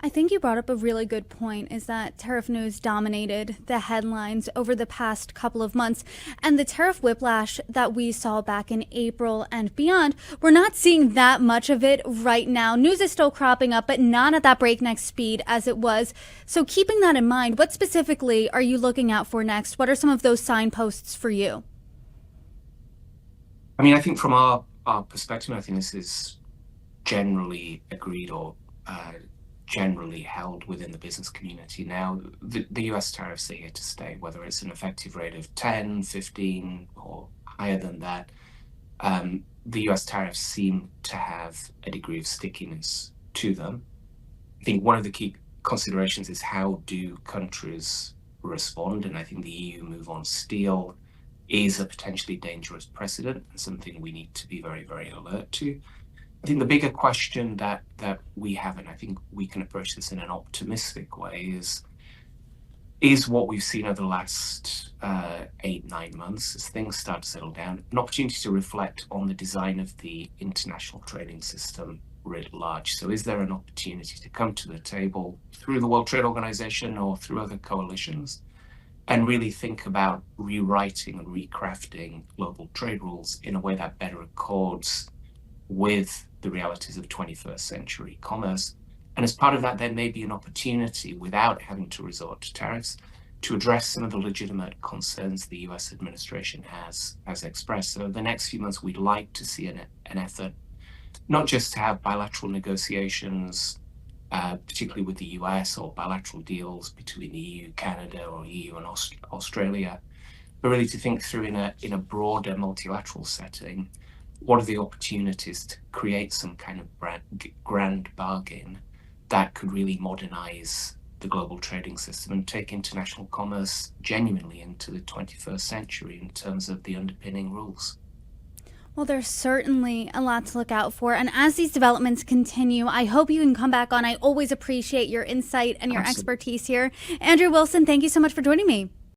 I think you brought up a really good point, is that tariff news dominated the headlines over the past couple of months. And the tariff whiplash that we saw back in April and beyond, we're not seeing that much of it right now. News is still cropping up, but not at that breakneck speed as it was. So keeping that in mind, what specifically are you looking out for next? What are some of those signposts for you? I mean, I think from our perspective, I think this is generally agreed or generally held within the business community. Now, the US tariffs are here to stay, whether it's an effective rate of 10, 15, or higher than that. The US tariffs seem to have a degree of stickiness to them. I think one of the key considerations is how do countries respond? And I think the EU move on steel is a potentially dangerous precedent and something we need to be very, very alert to. I think the bigger question that we have, and I think we can approach this in an optimistic way, is what we've seen over the last 8, 9 months as things start to settle down, an opportunity to reflect on the design of the international trading system writ large. So is there an opportunity to come to the table through the World Trade Organization or through other coalitions and really think about rewriting and recrafting global trade rules in a way that better accords with the realities of 21st century commerce? And as part of that, there may be an opportunity, without having to resort to tariffs, to address some of the legitimate concerns the US administration has expressed. So the next few months, we'd like to see an effort, not just to have bilateral negotiations, particularly with the US, or bilateral deals between the EU, Canada, or EU and Australia, but really to think through in a broader multilateral setting, what are the opportunities to create some kind of grand bargain that could really modernize the global trading system and take international commerce genuinely into the 21st century in terms of the underpinning rules. Well, there's certainly a lot to look out for. And as these developments continue, I hope you can come back on. I always appreciate your insight and your Absolutely. expertise here. Andrew Wilson, thank you so much for joining me.